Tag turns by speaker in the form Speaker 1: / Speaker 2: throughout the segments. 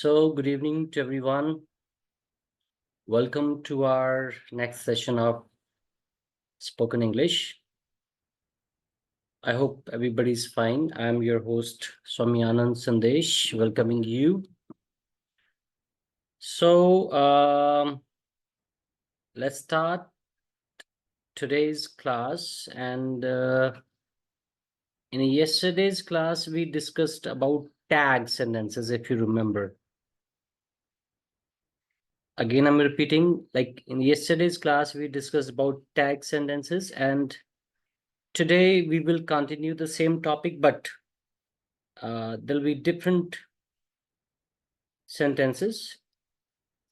Speaker 1: So, good evening to everyone. Welcome to our next session of Spoken English. I hope everybody's fine. I'm your host, Swami Anand Sandesh, welcoming you. So, let's start today's class. And in yesterday's class, we discussed about tag sentences, if you remember. Again, I'm repeating, like in yesterday's class, we discussed about tag sentences, and today we will continue the same topic, but there'll be different sentences.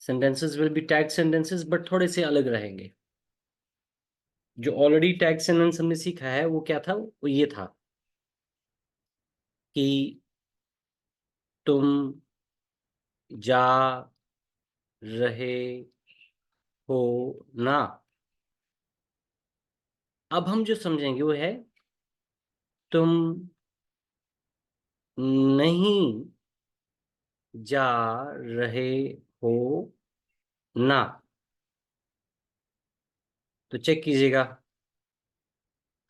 Speaker 1: Sentences will be tag sentences, but थोड़े से अलग रहेंगे. जो already tag sentence हमने सीखा है वो क्या था, वो ये था कि तुम जा रहे हो ना. अब हम जो समझेंगे वो है तुम नहीं जा रहे हो ना. तो चेक कीजिएगा,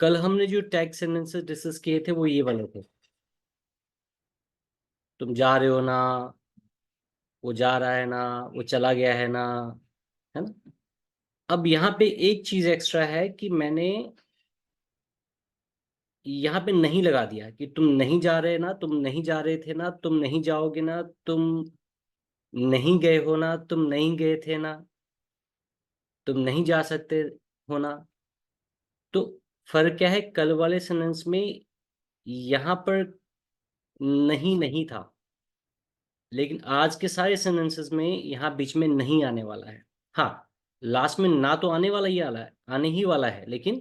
Speaker 1: कल हमने जो टैग सेंटेंसेस डिस्कस किए थे वो ये वाले थे. तुम जा रहे हो ना, वो जा रहा है ना, वो चला गया है ना, है ना. अब यहाँ पे एक चीज एक्स्ट्रा है कि मैंने यहाँ पे नहीं लगा दिया कि तुम नहीं जा रहे ना, तुम नहीं जा रहे थे ना, तुम नहीं जाओगे ना, तुम नहीं गए हो ना, तुम नहीं गए थे ना, तुम नहीं जा सकते हो ना. तो फर्क क्या है, कल वाले सेंटेंस में यहाँ पर नहीं नहीं था, लेकिन आज के सारे सेंटेंसेस में यहाँ बीच में नहीं आने वाला है. हाँ, लास्ट में ना तो आने वाला ही वाला है, आने ही वाला है, लेकिन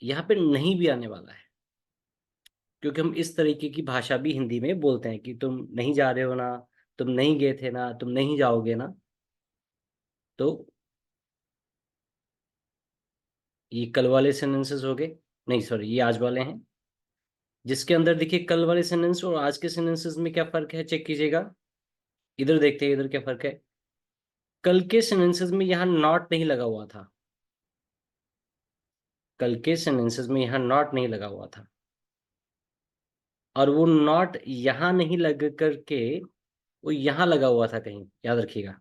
Speaker 1: यहाँ पे नहीं भी आने वाला है, क्योंकि हम इस तरीके की भाषा भी हिंदी में बोलते हैं कि तुम नहीं जा रहे हो ना, तुम नहीं गए थे ना, तुम नहीं जाओगे ना. तो ये कल वाले सेंटेंसेस हो गए, नहीं सॉरी, ये आज वाले हैं. जिसके अंदर देखिए कल वाले सेंटेंस और आज के सेंटेंसेस में क्या फर्क है, चेक कीजिएगा. इधर देखते हैं, इधर क्या फर्क है. कल के सेंटेंसेस में यहाँ नॉट नहीं लगा हुआ था. कल के सेंटेंसेस में यहाँ नॉट नहीं लगा हुआ था, और वो नॉट यहाँ नहीं लग करके वो यहाँ लगा हुआ था कहीं, याद रखिएगा.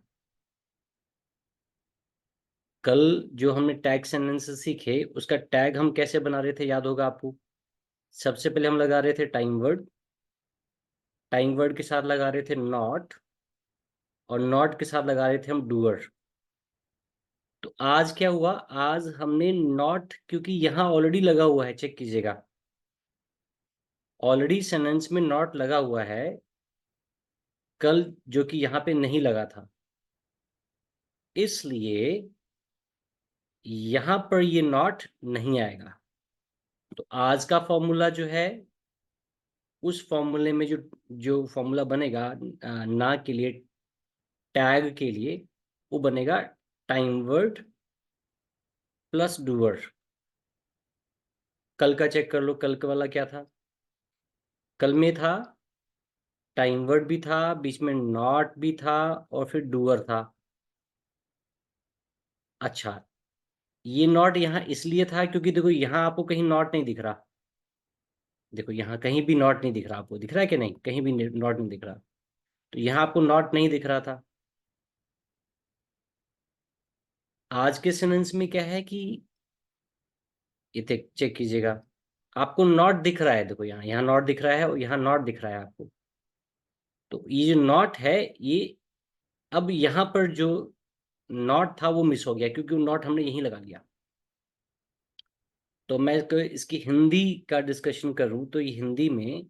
Speaker 1: कल जो हमने टैग सेंटेंसेस सीखे उसका टैग हम कैसे बना रहे थे, याद होगा आपको. सबसे पहले हम लगा रहे थे टाइम वर्ड, टाइम वर्ड के साथ लगा रहे थे नॉट, और नॉट के साथ लगा रहे थे हम डूअर. तो आज क्या हुआ, आज हमने नॉट, क्योंकि यहाँ ऑलरेडी लगा हुआ है, चेक कीजिएगा, ऑलरेडी सेंटेंस में नॉट लगा हुआ है, कल जो कि यहाँ पे नहीं लगा था, इसलिए यहाँ पर ये नॉट नहीं आएगा. तो आज का फॉर्मूला जो है, उस फॉर्मूले में जो जो फॉर्मूला बनेगा ना के लिए, टैग के लिए, वो बनेगा टाइम वर्ड प्लस डूअर. कल का चेक कर लो, कल का वाला क्या था. कल में था टाइम वर्ड भी था, बीच में नॉट भी था, और फिर डूअर था. अच्छा, ये नॉट यहाँ इसलिए था क्योंकि देखो यहाँ आपको कहीं नॉट नहीं दिख रहा. देखो यहाँ कहीं भी नॉट नहीं दिख रहा, आपको दिख रहा है कि नहीं, कहीं भी नॉट नहीं दिख रहा. तो यहाँ आपको नॉट नहीं दिख रहा था. आज के सेंटेंस में क्या है कि ये चेक कीजिएगा, आपको नॉट दिख रहा है. देखो यहाँ यहाँ नॉट दिख रहा है और यहाँ नॉट दिख रहा है आपको. तो ये जो नॉट है, ये अब यहाँ पर जो नॉट था वो मिस हो गया, क्योंकि वो नॉट हमने यहीं लगा लिया. तो मैं इसकी हिंदी का डिस्कशन करूं तो ये हिंदी में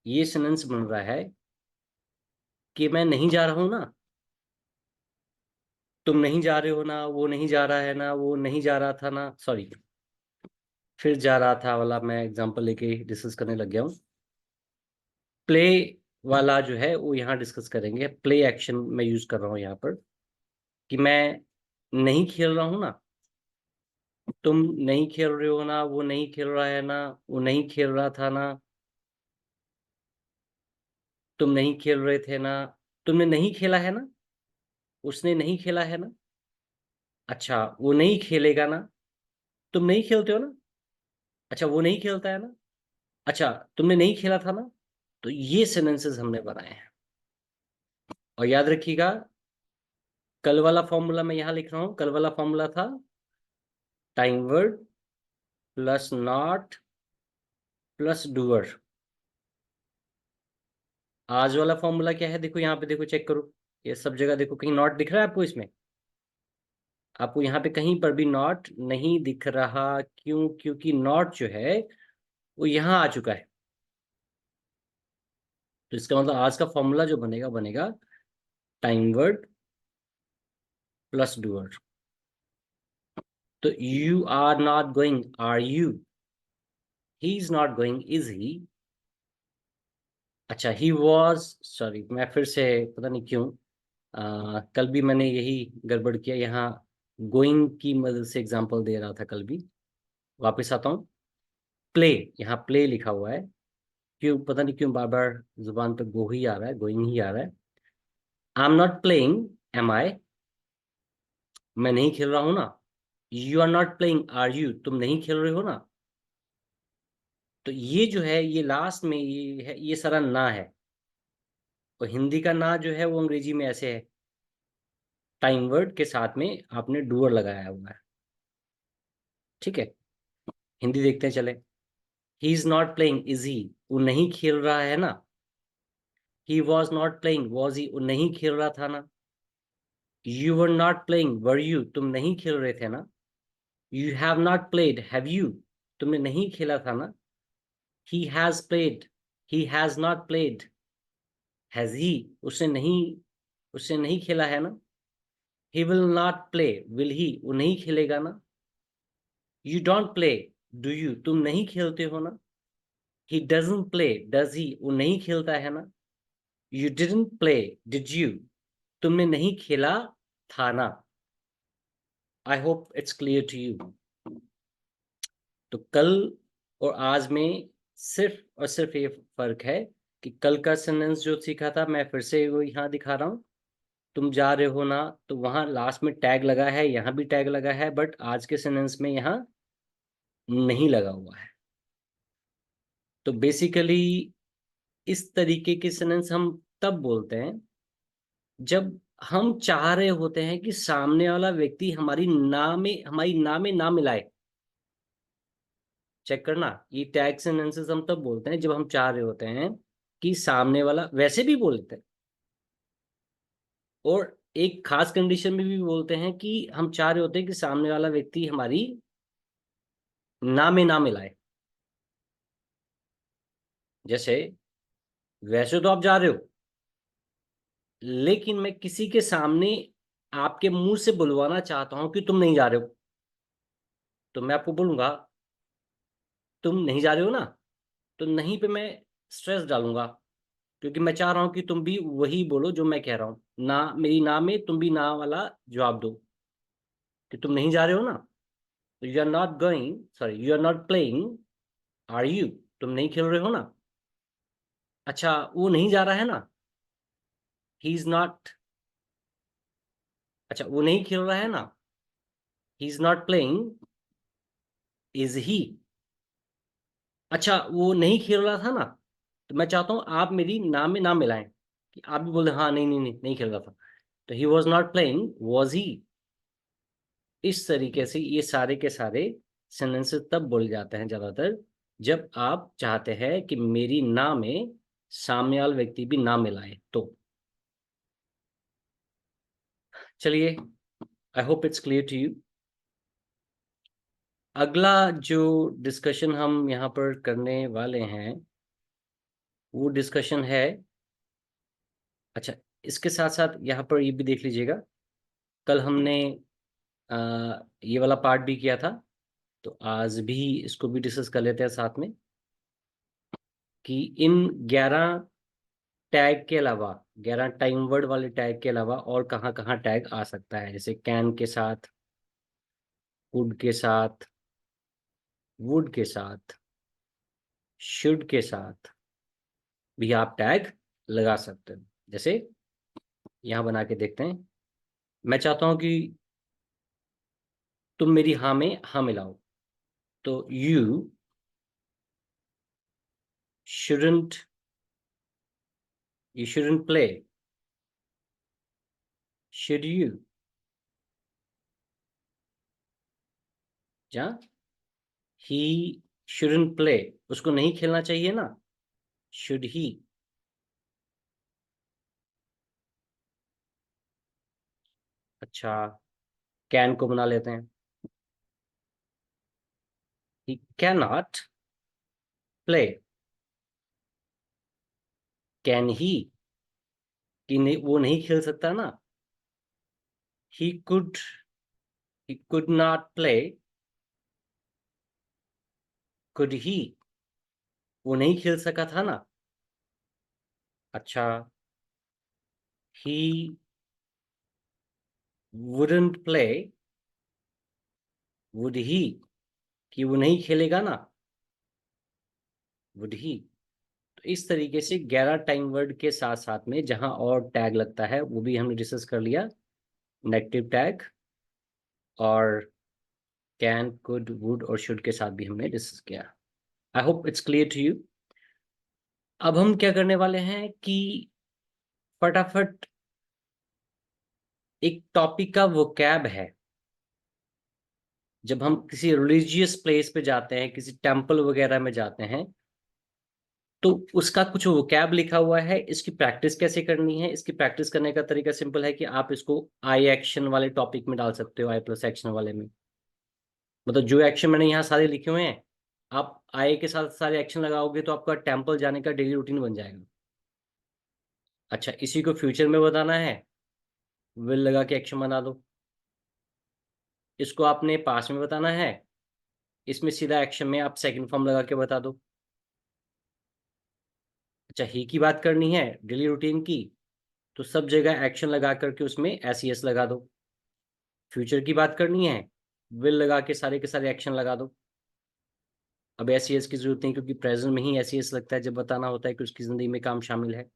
Speaker 1: ये सेंटेंस बन रहा है कि मैं नहीं जा रहा हूं ना, तुम नहीं जा रहे हो ना, वो नहीं जा रहा है ना, वो नहीं जा रहा था ना, सॉरी, फिर जा रहा था वाला मैं एग्जांपल लेके डिस्कस करने लग गया हूँ. प्ले वाला जो है वो यहाँ डिस्कस करेंगे. प्ले एक्शन मैं यूज कर रहा हूँ यहाँ पर, कि मैं नहीं खेल रहा हूँ ना, तुम नहीं खेल रहे हो ना, वो नहीं खेल रहा है ना, वो नहीं खेल रहा था ना, तुम नहीं खेल रहे थे ना, तुमने नहीं खेला है ना, उसने नहीं खेला है ना, अच्छा वो नहीं खेलेगा ना, तुम नहीं खेलते हो ना, अच्छा वो नहीं खेलता है ना, अच्छा तुमने नहीं खेला था ना। तो ये सेंटेंसेस हमने बनाए हैं। और याद रखिएगा, कल वाला फॉर्मूला मैं यहां लिख रहा हूं। कल वाला फॉर्मूला था time word plus not plus doer. आज वाला फॉर्मूला क्या है, देखो यहाँ पे, देखो चेक करो, ये सब जगह देखो, कहीं नॉट दिख रहा है आपको इसमें? आपको यहाँ पे कहीं पर भी नॉट नहीं दिख रहा, क्यों? क्योंकि नॉट जो है वो यहाँ आ चुका है। तो इसका मतलब आज का फॉर्मूला जो बनेगा, बनेगा टाइम वर्ड प्लस डूअर। तो you are not going, are you? He is not going, is he? अच्छा ही वॉज, सॉरी मैं फिर से, पता नहीं क्यों कल भी मैंने यही गड़बड़ किया। यहाँ गोइंग की मदद से एग्जांपल दे रहा था कल भी। वापस आता हूँ। प्ले, यहाँ प्ले लिखा हुआ है, क्यों पता नहीं क्यों बार बार जुबान पे गो ही आ रहा है, गोइंग ही आ रहा है। I am not playing, am I? मैं नहीं खेल रहा हूं ना। You are not playing, are you? तुम नहीं खेल रहे हो ना। तो ये जो है, ये लास्ट में ये है, ये सारा ना है। और हिंदी का ना जो है वो अंग्रेजी में ऐसे है, टाइम वर्ड के साथ में आपने डूअर लगाया हुआ है। ठीक है, हिंदी देखते हैं चले। ही is not playing, is he? वो नहीं खेल रहा है ना। He was not playing, was he? वो नहीं खेल रहा था ना। You were not playing, were you? तुम नहीं खेल रहे थे ना। You have not played, have you? तुमने नहीं खेला था ना। He has played, he has not played, has he? उसने नहीं खेला है ना। He will not play, will he? वो नहीं खेलेगा ना। You don't play, do you? तुम नहीं खेलते हो ना। He doesn't play, does he? वो नहीं खेलता है ना। You didn't play, did you? तुमने नहीं खेला था ना। I hope it's clear to you. तो कल और आज में सिर्फ और सिर्फ ये फर्क है कि कल का सेंटेंस जो सीखा था, मैं फिर से वो यहाँ दिखा रहा हूँ। तुम जा रहे हो ना, तो वहां लास्ट में टैग लगा है, यहाँ भी टैग लगा है, बट आज के सेंटेंस में यहाँ नहीं लगा हुआ है। तो बेसिकली इस तरीके के सेंटेंस हम तब बोलते हैं जब हम चाह रहे होते हैं कि सामने वाला व्यक्ति हमारी ना में ना मिलाए। चेक करना, ये टैग सेंटेंसेस हम तब बोलते हैं जब हम चाह रहे होते हैं कि सामने वाला, वैसे भी बोलते हैं, और एक खास कंडीशन में भी बोलते हैं कि हम चाह रहे होते हैं कि सामने वाला व्यक्ति हमारी ना में ना मिलाए। जैसे वैसे तो आप जा रहे हो, लेकिन मैं किसी के सामने आपके मुंह से बुलवाना चाहता हूं कि तुम नहीं जा रहे हो। तो मैं आपको बोलूंगा तुम नहीं जा रहे हो ना। तो नहीं पे मैं स्ट्रेस डालूंगा, क्योंकि मैं चाह रहा हूं कि तुम भी वही बोलो जो मैं कह रहा हूं ना। मेरी ना में तुम भी ना वाला जवाब दो कि तुम नहीं जा रहे हो ना। तो you are not going, sorry you are not playing, are you? तुम नहीं खेल रहे हो ना। अच्छा वो नहीं जा रहा है ना। ही इज नॉट, अच्छा वो नहीं खेल रहा है ना। ही is not playing, is he? अच्छा वो नहीं खेल रहा था ना। तो मैं चाहता हूं आप मेरी नाम में नाम मिलाएं, कि आप भी बोले हाँ नहीं नहीं नहीं नहीं खेल रहा था। तो he was not playing, was he? इस तरीके से ये सारे के सारे सेंटेंसेस तब बोले जाते हैं ज्यादातर जब आप चाहते हैं कि मेरी ना में सामने वाला व्यक्ति भी ना मिलाए। तो चलिए, I hope it's clear to you. अगला जो डिस्कशन हम यहाँ पर करने वाले हैं, वो डिस्कशन है, अच्छा इसके साथ साथ यहाँ पर ये भी देख लीजिएगा, कल हमने ये वाला पार्ट भी किया था, तो आज भी इसको भी डिस्कस कर लेते हैं साथ में, कि इन 11 टैग के अलावा, 11 टाइम वर्ड वाले टैग के अलावा और कहाँ कहाँ टैग आ सकता है। जैसे कैन के साथ, कुड के साथ, वुड के साथ, शुड के साथ भी आप टैग लगा सकते हो। जैसे यहाँ बना के देखते हैं। मैं चाहता हूं कि तुम मेरी हाँ में हाँ मिलाओ। तो you shouldn't, you shouldn't play, should you? जा, ही शुडंट प्ले, उसको नहीं खेलना चाहिए ना, शुड ही? अच्छा, कैन को बना लेते हैं। He can not play, can he? कि नहीं, वो नहीं खेल सकता ना। He could, he could not play, could he? वो नहीं खेल सका था ना। अच्छा, ही वुडंट प्ले, वुड ही? कि वो नहीं खेलेगा ना, वुड ही? तो इस तरीके से 11 टाइम वर्ड के साथ साथ में जहां और टैग लगता है वो भी हमने डिस्कस कर लिया। नेगेटिव टैग, और कैन, कुड, वुड और शुड के साथ भी हमने डिस्कस किया। I hope it's clear to you. अब हम क्या करने वाले हैं कि फटाफट एक टॉपिक का वोकैब है। जब हम किसी रिलीजियस प्लेस पे जाते हैं, किसी टेम्पल वगैरह में जाते हैं, तो उसका कुछ वोकैब लिखा हुआ है। इसकी प्रैक्टिस कैसे करनी है? इसकी प्रैक्टिस करने का तरीका सिंपल है कि आप इसको आई एक्शन वाले टॉपिक में डाल सकते हो, आई प्लस एक्शन वाले में। मतलब जो एक्शन मैंने यहाँ सारे लिखे हुए हैं, आप आई के साथ सारे एक्शन लगाओगे तो आपका टेम्पल जाने का डेली रूटीन बन जाएगा। अच्छा, इसी को फ्यूचर में बताना है, विल लगा के एक्शन बना दो। इसको आपने पास में बताना है, इसमें सीधा एक्शन में आप सेकंड फॉर्म लगा के बता दो। अच्छा, ही की बात करनी है डेली रूटीन की, तो सब जगह एक्शन लगा करके उसमें एस ई एस लगा दो। फ्यूचर की बात करनी है, विल लगा के सारे एक्शन लगा दो। अब एस ई एस की जरूरत नहीं, क्योंकि प्रेजेंट में ही एस ई एस लगता है जब बताना होता है कि उसकी जिंदगी में काम शामिल है।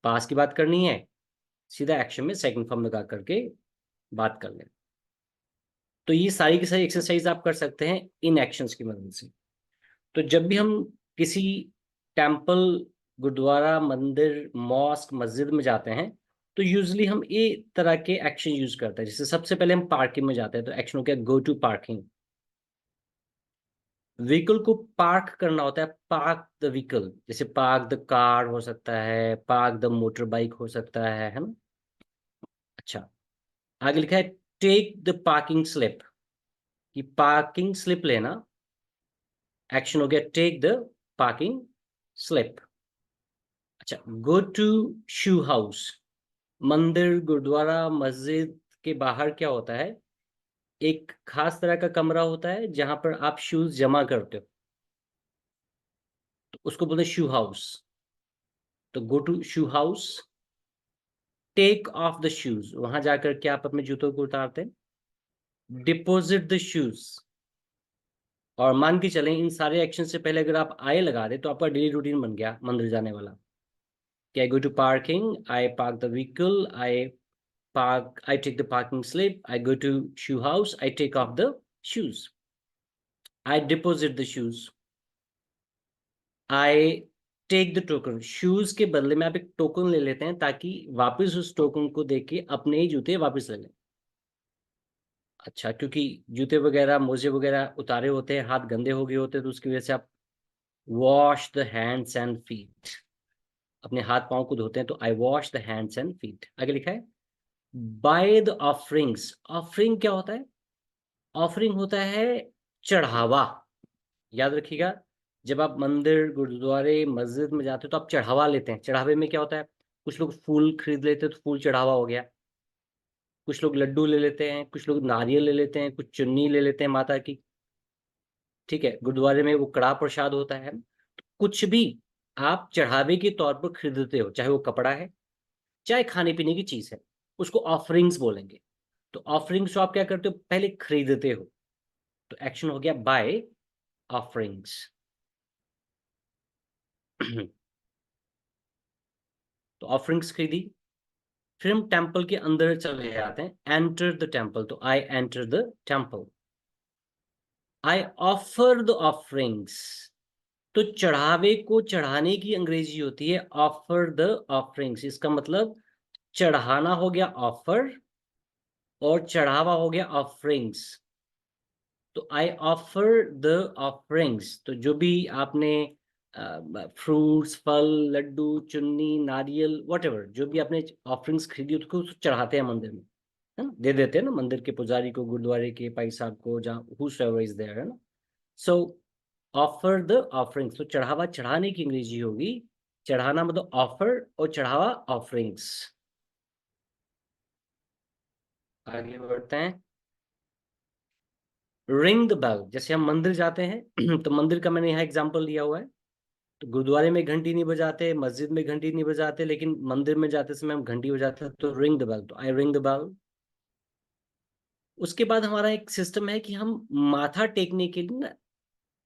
Speaker 1: पास की बात करनी है, सीधा एक्शन में सेकंड फॉर्म लगा करके बात कर लें। तो ये सारी की सारी एक्सरसाइज आप कर सकते हैं इन एक्शंस की मदद से। तो जब भी हम किसी टेम्पल, गुरुद्वारा, मंदिर, मॉस्क, मस्जिद में जाते हैं, तो यूजली हम ये तरह के एक्शन यूज करते हैं। जैसे सबसे पहले हम पार्किंग में जाते हैं, तो एक्शन हो गया गो टू पार्किंग। व्हीकल को पार्क करना होता है, पार्क द व्हीकल। जैसे पार्क द कार हो सकता है, पार्क द मोटर बाइक हो सकता है ना। अच्छा, आगे लिखा है टेक द पार्किंग स्लिप, कि पार्किंग स्लिप लेना। एक्शन हो गया टेक द पार्किंग स्लिप। अच्छा, गो टू शू हाउस। मंदिर, गुरुद्वारा, मस्जिद के बाहर क्या होता है, एक खास तरह का कमरा होता है जहां पर आप शूज जमा करते हो, तो उसको बोलते हैं शू हाउस। तो go to shoe house, take off the shoes, वहां जाकर के आप अपने जूतों को उतारते हैं। डिपोजिट द शूज, और मान के चलें इन सारे एक्शन से पहले अगर आप आए लगा दे तो आपका डेली रूटीन बन गया मंदिर जाने वाला। कि I go to parking, I park the vehicle, I park, I take the parking slip, I go to shoe house, I take off the shoes, I deposit the shoes, I take the token। Shoes के बदले में आप एक token ले लेते हैं ताकि वापस उस टोकन को देके अपने ही जूते वापस ले लें। अच्छा, क्योंकि जूते वगैरह, मोजे वगैरह उतारे होते हैं, हाथ गंदे हो गए होते हैं, तो उसकी वजह से आप wash the hands and feet, अपने हाथ पांव को धोते हैं। तो I wash the hands and feet. आगे लिखा है बाय द ऑफरिंग्स। ऑफरिंग क्या होता है? ऑफरिंग होता है चढ़ावा। याद रखिएगा, जब आप मंदिर, गुरुद्वारे, मस्जिद में जाते हो तो आप चढ़ावा लेते हैं। चढ़ावे में क्या होता है, कुछ लोग फूल खरीद लेते हैं तो फूल चढ़ावा हो गया, कुछ लोग लड्डू ले लेते हैं, कुछ लोग नारियल ले लेते हैं, कुछ चुन्नी ले लेते हैं माता की। ठीक है, गुरुद्वारे में वो कड़ा प्रसाद होता है। तो कुछ भी आप चढ़ावे के तौर पर खरीदते हो, चाहे वो कपड़ा है, चाहे खाने पीने की चीज है, उसको ऑफरिंग्स बोलेंगे। तो ऑफरिंग्स को आप क्या करते हो, पहले खरीदते हो। तो एक्शन हो गया बाय ऑफरिंग्स। तो ऑफरिंग्स खरीदी, फिर हम टेम्पल के अंदर चले जाते हैं, एंटर द टेम्पल, तो I enter the temple. I offer the offerings, तो चढ़ावे को चढ़ाने की अंग्रेजी होती है ऑफर द ऑफरिंग्स। इसका मतलब चढ़ाना हो गया ऑफर, और चढ़ावा हो गया ऑफरिंग्स। तो आई ऑफर द ऑफरिंग्स, तो जो भी आपने फ्रूट्स, फल, लड्डू, चुन्नी, नारियल, व्हाटएवर जो भी आपने ऑफरिंग्स खरीदी उसको चढ़ाते हैं मंदिर में, है ना, दे देते हैं ना मंदिर के पुजारी को, गुरुद्वारे के भाई साहब को, जहाँ हूसएवर इज देयर, है ना। सो ऑफर द ऑफरिंग्स, तो चढ़ावा चढ़ाने की अंग्रेजी होगी, चढ़ाना मतलब ऑफर, और चढ़ावा ऑफरिंग्स। आगे बढ़ते हैं। रिंग द बेल, जैसे हम मंदिर जाते हैं तो मंदिर का मैंने यहाँ एग्जांपल दिया हुआ है। तो गुरुद्वारे में घंटी नहीं बजाते, मस्जिद में घंटी नहीं बजाते, लेकिन मंदिर में जाते समय हम घंटी बजाते हैं, तो रिंग द बेल, तो आई रिंग द बेल। उसके बाद हमारा एक सिस्टम है कि हम माथा टेकने के लिए ना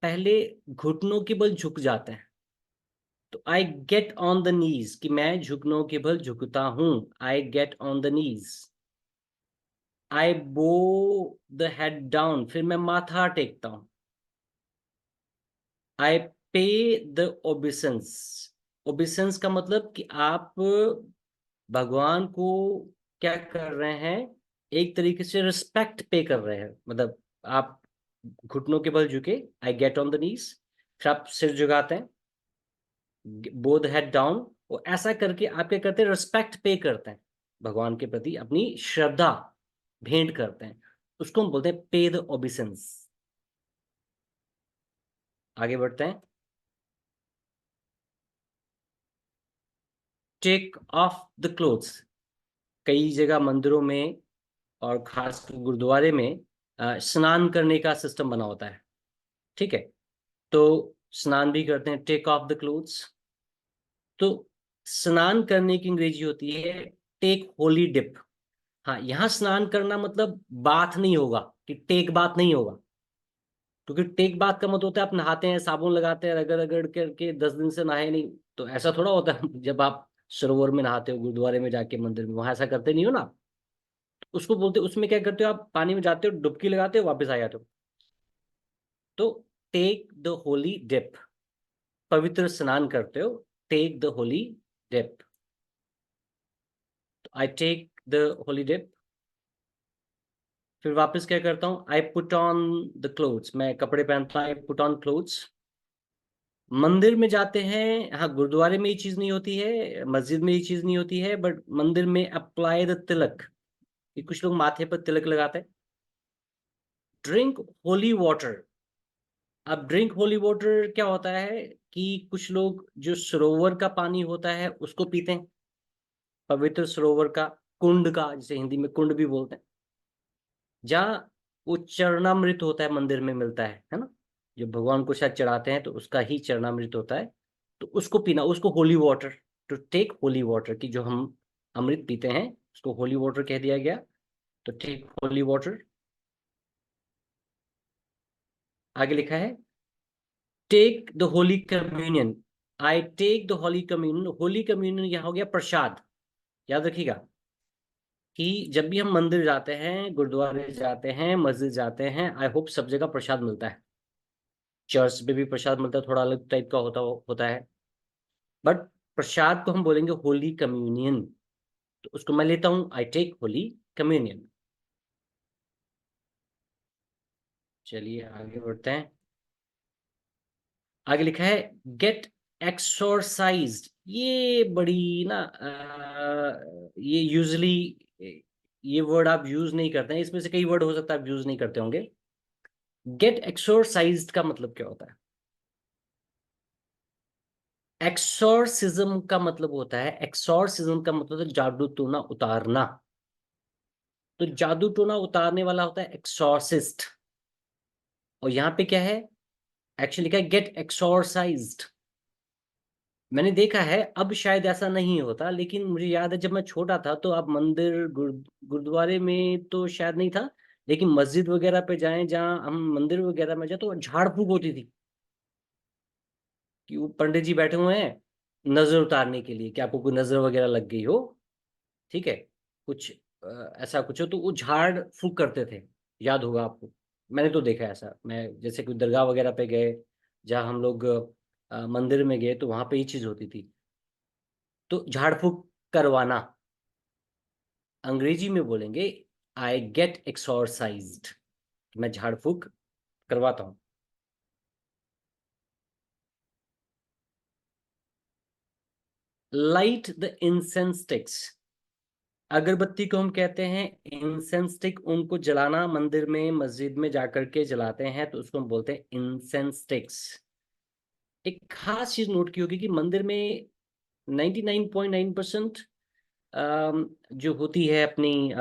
Speaker 1: पहले घुटनों के बल झुक जाते हैं। तो I get on the knees, कि मैं झुकनों के बल झुकता हूं, I get on the knees. I bow the head down, फिर मैं माथा टेकता हूं। आई पे द ओबिसेंस, ओबिसेंस का मतलब कि आप भगवान को क्या कर रहे हैं, एक तरीके से रिस्पेक्ट पे कर रहे हैं, मतलब आप घुटनों के बल झुके, आई गेट ऑन द नीज, फिर आप सिर झुकाते हैं, बोथ हेड डाउन, और ऐसा करके आप क्या करते हैं, रिस्पेक्ट पे करते हैं, भगवान के प्रति अपनी श्रद्धा भेंट करते हैं, उसको हम बोलते हैं पे द ओबिसेंस। आगे बढ़ते हैं। टेक ऑफ द क्लोथ्स, कई जगह मंदिरों में और खास गुरुद्वारे में स्नान करने का सिस्टम बना होता है, ठीक है, तो स्नान भी करते हैं, टेक ऑफ द क्लोथ्स। तो स्नान करने की अंग्रेजी होती है टेक होली डिप। हाँ, यहाँ स्नान करना मतलब बाथ नहीं होगा, कि टेक बाथ नहीं होगा, क्योंकि टेक बाथ का मतलब होता है आप नहाते हैं, साबुन लगाते हैं, रगड़ रगड़ करके 10 दिन से नहाए नहीं, तो ऐसा थोड़ा होता है जब आप सरोवर में नहाते हो, गुरुद्वारे में जाके, मंदिर में, वहां ऐसा करते नहीं हो ना। उसको बोलते, उसमें क्या करते हो, आप पानी में जाते हो, डुबकी लगाते हो, वापस आ जाते हो। तो टेक द होली डिप, पवित्र स्नान करते हो, take the holy dip. I take the holy dip. फिर वापस क्या करता हूँ, I put on the clothes, मैं कपड़े पहनता हूँ, आई पुट ऑन क्लोथ्स। मंदिर में जाते हैं, हाँ गुरुद्वारे में ये चीज नहीं होती है, मस्जिद में ये चीज नहीं होती है, बट मंदिर में अप्लाई द तिलक, कि कुछ लोग माथे पर तिलक लगाते हैं। ड्रिंक होली वाटर, अब ड्रिंक होली वाटर क्या होता है, कि कुछ लोग जो सरोवर का पानी होता है उसको पीते हैं, पवित्र सरोवर का, कुंड का, जिसे हिंदी में कुंड भी बोलते हैं, जहाँ वो चरणामृत होता है, मंदिर में मिलता है ना, जो भगवान को शायद चढ़ाते हैं, तो उसका ही चरणामृत होता है, तो उसको पीना, उसको holy water, to take holy water, की जो हम अमृत पीते हैं उसको होली वाटर कह दिया गया, तो टेक होली वाटर। आगे लिखा है take the holy communion, I take the holy communion, holy communion यहाँ हो गया प्रसाद। याद रखिएगा कि जब भी हम मंदिर जाते हैं, गुरुद्वारे जाते हैं, मस्जिद जाते हैं, आई होप सब जगह प्रसाद मिलता है, चर्च में भी प्रसाद मिलता है, थोड़ा अलग टाइप का होता है, बट प्रसाद को हम बोलेंगे होली कम्युनियन, तो उसको मैं लेता हूं, आई टेक होली कम्युनियन। चलिए आगे बढ़ते हैं। आगे लिखा है गेट एक्सोरसाइज्ड, ये बड़ी ना ये यूजली, ये वर्ड आप यूज नहीं करते हैं, इसमें से कई वर्ड हो सकता है आप यूज नहीं करते होंगे। गेट एक्सोरसाइज्ड का मतलब क्या होता है, एक्सोर्सिज्म का मतलब होता है, एक्सोर्सिज्म का मतलब है जादू टोना उतारना, तो जादू टोना उतारने वाला होता है एक्सोर्सिस्ट। और यहाँ पे क्या है, एक्चुअली क्या है, गेट एक्सोरसाइज्ड। मैंने देखा है, अब शायद ऐसा नहीं होता, लेकिन मुझे याद है जब मैं छोटा था तो आप मंदिर गुरुद्वारे में तो शायद नहीं था, लेकिन मस्जिद वगैरह पे जाएं, जहाँ हम मंदिर वगैरह में जाए, तो झाड़ फूक होती थी, कि वो पंडित जी बैठे हुए हैं नजर उतारने के लिए, कि आपको कोई नजर वगैरह लग गई हो, ठीक है, कुछ ऐसा कुछ हो, तो वो झाड़ फूक करते थे, याद होगा आपको। मैंने तो देखा है ऐसा, मैं जैसे कोई दरगाह वगैरह पे गए, जहाँ हम लोग मंदिर में गए, तो वहां पे ये चीज होती थी। तो झाड़ फूक करवाना, अंग्रेजी में बोलेंगे आई गेट एक्सोरसाइज्ड, मैं झाड़ फूक करवाता हूँ। लाइट द इंसेंस स्टिक्स, अगरबत्ती को हम कहते हैं इंसेंस स्टिक, उनको जलाना मंदिर में मस्जिद में जाकर के जलाते हैं, तो उसको हम बोलते हैं इंसेंस स्टिक्स। एक खास चीज नोट की होगी कि मंदिर में 99.9% जो होती है अपनी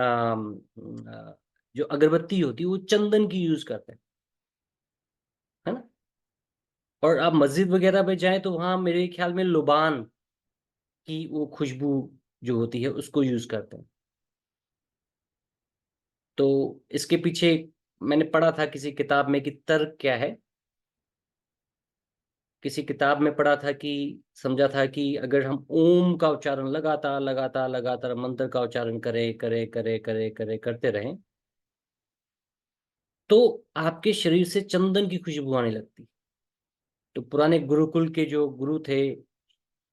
Speaker 1: जो अगरबत्ती होती है वो चंदन की यूज करते हैं, है ना। और आप मस्जिद वगैरह पे जाएं तो वहां मेरे ख्याल में लुबान की वो खुशबू जो होती है उसको यूज करते हैं। तो इसके पीछे मैंने पढ़ा था किसी किताब में कि तर्क क्या है। किसी किताब में पढ़ा था कि, समझा था कि अगर हम ओम का उच्चारण लगातार लगातार लगातार मंत्र का उच्चारण करें करें करें करें करें करते रहें, तो आपके शरीर से चंदन की खुशबू आने लगती। तो पुराने गुरुकुल के जो गुरु थे,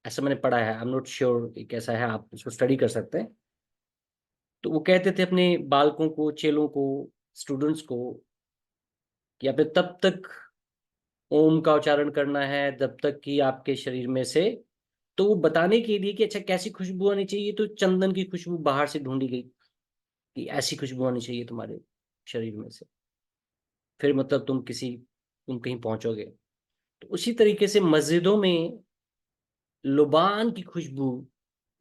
Speaker 1: ऐसा मैंने पढ़ा है, आई एम नॉट श्योर कैसा है, आप इसको स्टडी कर सकते हैं। तो वो कहते थे अपने बालकों को, चेलों को, स्टूडेंट्स को, कि आप तब तक ओम का उच्चारण करना है जब तक कि आपके शरीर में से, तो वो बताने के लिए कि अच्छा कैसी खुशबू आनी चाहिए, तो चंदन की खुशबू बाहर से ढूंढी गई कि ऐसी खुशबू आनी चाहिए तुम्हारे शरीर में से, फिर मतलब तुम कहीं पहुंचोगे। तो उसी तरीके से मस्जिदों में लुबान की खुशबू,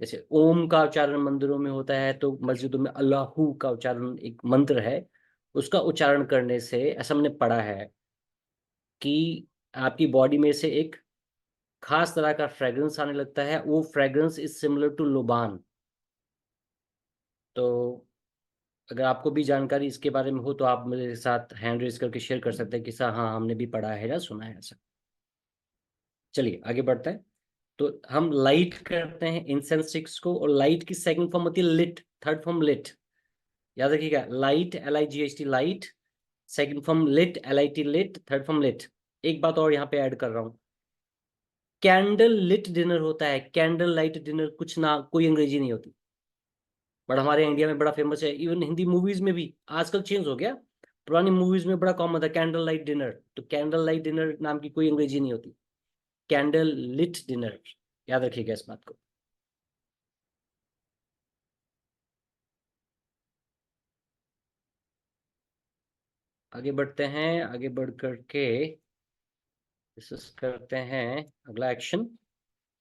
Speaker 1: जैसे ओम का उच्चारण मंदिरों में होता है, तो मस्जिदों में अल्लाहू का उच्चारण एक मंत्र है, उसका उच्चारण करने से ऐसा मैंने पढ़ा है कि आपकी बॉडी में से एक खास तरह का फ्रेग्रेंस आने लगता है, वो फ्रेग्रेंस इज सिमिलर टू लुबान। तो अगर आपको भी जानकारी इसके बारे में हो तो आप मेरे साथ हैंड रेज करके शेयर कर सकते हैं कि सर हाँ हमने भी पढ़ा है या सुना है ऐसा। चलिए आगे बढ़ते हैं। तो हम लाइट करते हैं इंसेंस स्टिक्स को, और लाइट की सेकंड फॉर्म होती है लिट, थर्ड फॉर्म लिट। याद रखिएगा, light LIGHT light, second form lit LIT lit, third form lit. एक बात और यहाँ पे ऐड कर रहा हूँ, कैंडल लिट डिनर होता है, कैंडल लाइट डिनर कुछ ना, कोई अंग्रेजी नहीं होती, बट हमारे इंडिया में बड़ा फेमस है, इवन हिंदी मूवीज में भी आजकल चेंज हो गया। पुरानी मूवीज में बड़ा कॉमन था कैंडल लाइट डिनर, तो कैंडल लाइट डिनर नाम की कोई अंग्रेजी नहीं होती, कैंडल लिट डिनर। याद रखिएगा इस बात को। आगे बढ़ते हैं, आगे बढ़ करके डिस्कस करते हैं अगला action.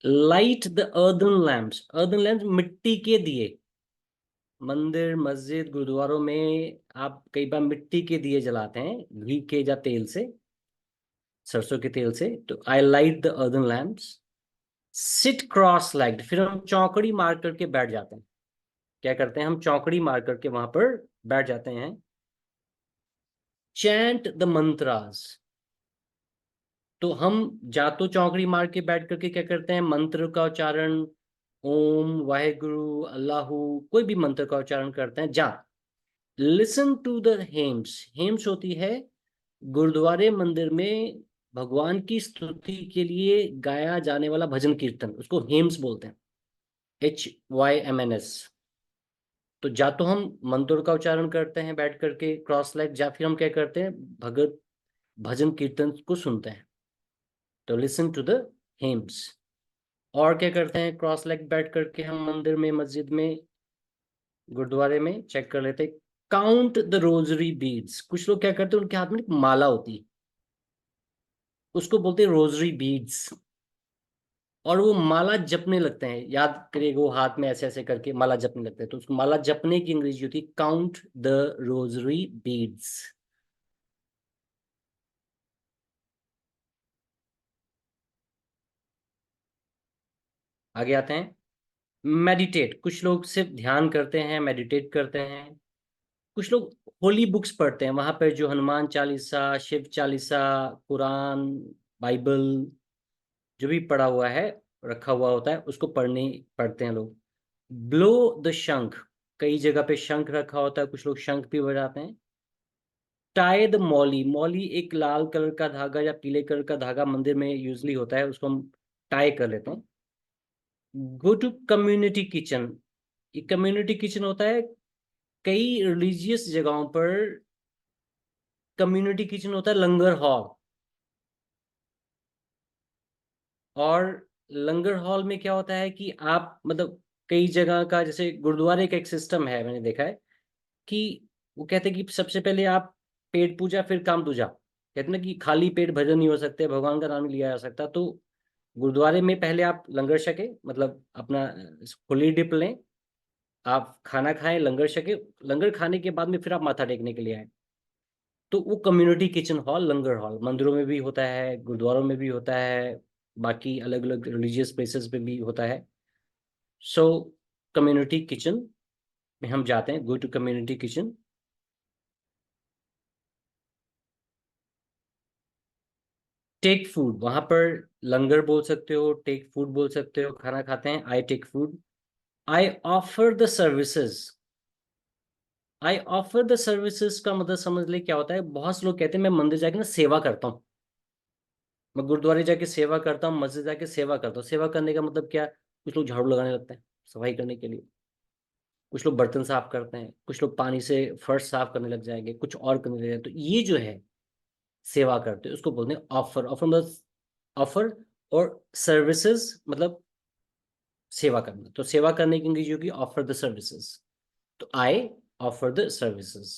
Speaker 1: Light the earthen lamps, earthen lamps मिट्टी के दिए। मंदिर मस्जिद गुरुद्वारों में आप कई बार मिट्टी के दिए जलाते हैं, घी के या तेल से, सरसों के तेल से। तो I light the earthen lamps. Sit cross legged, फिर हम चौकड़ी मार करके बैठ जाते हैं। क्या करते हैं, हम चौकड़ी मार करके वहां पर बैठ जाते हैं। चैंट द मंत्रास, तो हम जा तो चौकड़ी मार के बैठ करके क्या करते हैं, मंत्र का उच्चारण, ओम वाहेगुरु अल्लाहू, कोई भी मंत्र का उच्चारण करते हैं। जा लिसन टू द हेम्स, हेम्स होती है गुरुद्वारे मंदिर में भगवान की स्तुति के लिए गाया जाने वाला भजन कीर्तन, उसको हेम्स बोलते हैं, HYMNS। तो जा तो हम मंत्रों का उच्चारण करते हैं बैठ करके क्रॉस लेग, या फिर हम क्या करते हैं, भगत भजन कीर्तन को सुनते हैं। तो लिसन टू द हिम्स। और क्या करते हैं, क्रॉस लेग बैठ करके हम मंदिर में मस्जिद में गुरुद्वारे में चेक कर लेते हैं, काउंट द रोजरी बीड्स। कुछ लोग क्या करते हैं, उनके हाथ में एक माला होती है, उसको बोलते हैं रोजरी बीड्स, और वो माला जपने लगते हैं। याद करिएगा, वो हाथ में ऐसे ऐसे करके माला जपने लगते हैं, तो उसको माला जपने की अंग्रेजी होती है काउंट द रोजरी बीड्स। आगे आते हैं, मेडिटेट। कुछ लोग सिर्फ ध्यान करते हैं, मेडिटेट करते हैं। कुछ लोग होली बुक्स पढ़ते हैं, वहां पर जो हनुमान चालीसा, शिव चालीसा, कुरान, बाइबल, जो भी पढ़ा हुआ है, रखा हुआ होता है, उसको पढ़ते हैं लोग। ब्लो द शंख, कई जगह पे शंख रखा होता है, कुछ लोग शंख भी बजाते हैं। टाई द मौली, मौली एक लाल कलर का धागा या पीले कलर का धागा मंदिर में यूजली होता है, उसको हम टाई कर लेते हैं। गो टू कम्युनिटी किचन, ये कम्युनिटी किचन होता है कई रिलीजियस जगहों पर। कम्युनिटी किचन होता है लंगर हॉल। और लंगर हॉल में क्या होता है कि आप मतलब कई जगह का, जैसे गुरुद्वारे का एक सिस्टम है, मैंने देखा है कि वो कहते हैं कि सबसे पहले आप पेट पूजा फिर काम दूजा, कहते हैं ना कि खाली पेट भजन नहीं हो सकते, भगवान का नाम नहीं लिया जा सकता। तो गुरुद्वारे में पहले आप लंगर छके, मतलब अपना होली डिप लें, आप खाना खाएं, लंगर छके, लंगर खाने के बाद में फिर आप माथा टेकने के लिए आए। तो वो कम्युनिटी किचन हॉल, लंगर हॉल मंदिरों में भी होता है, गुरुद्वारों में भी होता है, बाकी अलग अलग रिलीजियस प्लेसेस पे भी होता है। सो कम्युनिटी किचन में हम जाते हैं, go to community kitchen. Take food, वहां पर लंगर बोल सकते हो, टेक फूड बोल सकते हो, खाना खाते हैं, I take food. I offer the services, I offer the services का मतलब समझ ले क्या होता है। बहुत से लोग कहते हैं मैं मंदिर जाके ना सेवा करता हूँ, मैं गुरुद्वारे जाके सेवा करता हूँ, मस्जिद जाके सेवा करता हूँ। सेवा करने का मतलब क्या, कुछ लोग झाड़ू लगाने लगते हैं सफाई करने के लिए, कुछ लोग बर्तन साफ करते हैं, कुछ लोग पानी से फर्श साफ करने लग जाएंगे, कुछ और करने लग जाएंगे। तो ये जो है सेवा करते हैं उसको बोलते हैं ऑफर। ऑफर मतलब ऑफर, और सर्विसेज मतलब सेवा करना। तो सेवा करने की इंग्लिश होगी ऑफर द सर्विसेज। तो आई ऑफर द सर्विसेज,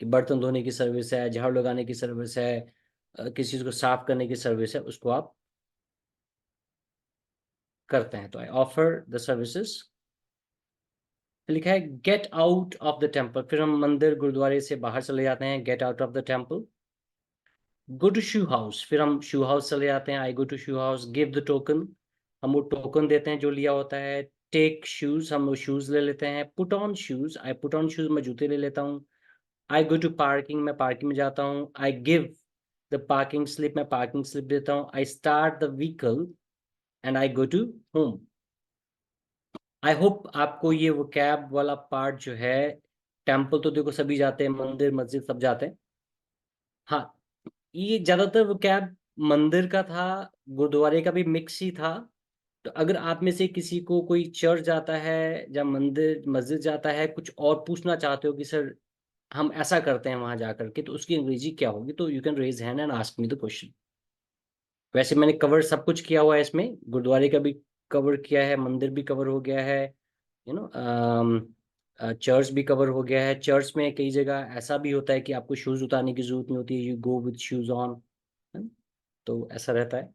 Speaker 1: कि बर्तन धोने की सर्विस है, झाड़ू लगाने की सर्विस है, किसी चीज को साफ करने की सर्विस है, उसको आप करते हैं। तो आई ऑफर द सर्विसेज। लिखा है get out of the temple, फिर हम मंदिर गुरुद्वारे से बाहर चले जाते हैं, get out of the temple. Go to shoe house, फिर हम शू हाउस चले जाते हैं, I go to shoe house. Give the token, हम वो टोकन देते हैं जो लिया होता है। टेक शूज, हम वो शूज ले लेते हैं। Put on shoes, I put on shoes, मैं जूते ले लेता हूँ। आई गो टू पार्किंग, मैं पार्किंग में जाता हूँ। I give the parking slip, मैं पार्किंग स्लिप देता हूँ। I start the vehicle and I go to home. I hope आपको ये वो कैब वाला पार्ट जो है, टेम्पल तो देखो सभी जाते हैं, मंदिर मस्जिद सब जाते हैं। हाँ, ये ज्यादातर वो कैब मंदिर का था, गुरुद्वारे का भी मिक्स ही था। तो अगर आप में से किसी को कोई चर्च जाता है या मंदिर मस्जिद जाता है, कुछ और पूछना चाहते हो कि सर हम ऐसा करते हैं वहां जाकर के, तो उसकी अंग्रेजी क्या होगी, तो you can raise hand and ask me the question. वैसे मैंने कवर सब कुछ किया हुआ है इसमें, गुरुद्वारे का भी कवर किया है, मंदिर भी कवर हो गया है, यू नो, चर्च भी कवर हो गया है। चर्च में कई जगह ऐसा भी होता है कि आपको शूज उतारने की जरूरत नहीं होती है, you go with shoes on, तो ऐसा रहता है।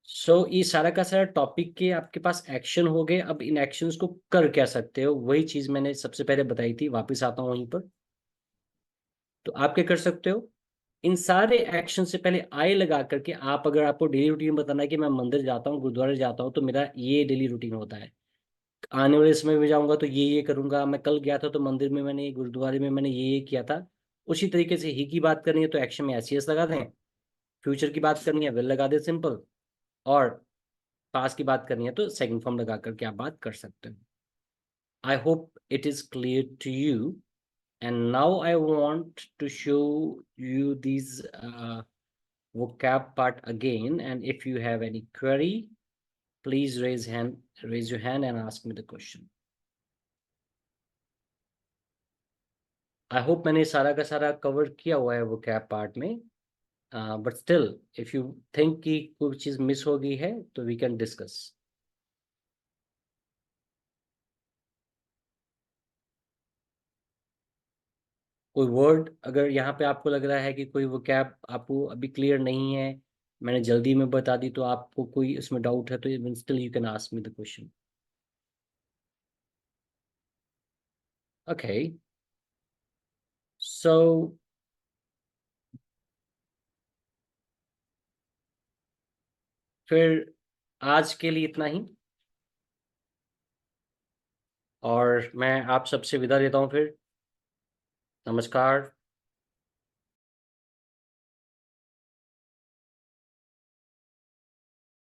Speaker 1: सो ये सारा का सारा टॉपिक के आपके पास एक्शन हो गए। अब इन एक्शंस को कर क्या सकते हो, वही चीज मैंने सबसे पहले बताई थी, वापस आता हूँ वहीं पर। तो आप क्या कर सकते हो, इन सारे एक्शन से पहले आई लगा करके, आप अगर आपको डेली रूटीन बताना है कि मैं मंदिर जाता हूँ, गुरुद्वारे जाता हूँ, तो मेरा ये डेली रूटीन होता है, आने वाले समय में जाऊंगा तो ये करूंगा, मैं कल गया था तो मंदिर में मैंने, गुरुद्वारे में मैंने ये किया था। उसी तरीके से ही की बात करनी है तो एक्शन में एस लगा दें, फ्यूचर की बात करनी है विल लगा दे सिंपल, और पास की बात करनी है तो सेकंड फॉर्म लगा करके आप बात कर सकते हो। I hope it is clear to you. And now I want to show you this vocab part again, and if you have any query, please raise your hand and ask me the question. I hope मैंने सारा का सारा cover किया हुआ है वो cap part में। But still if you think कि कोई चीज़ मिस हो गई है तो वी कैन डिस्कस। कोई वर्ड अगर यहाँ पे आपको लग रहा है कि कोई वो कैप आपको अभी क्लियर नहीं है, मैंने जल्दी में बता दी, तो आपको कोई इसमें डाउट है तो still you can ask me the question. Okay, so फिर आज के लिए इतना ही, और मैं आप सबसे विदा लेता हूँ फिर। नमस्कार।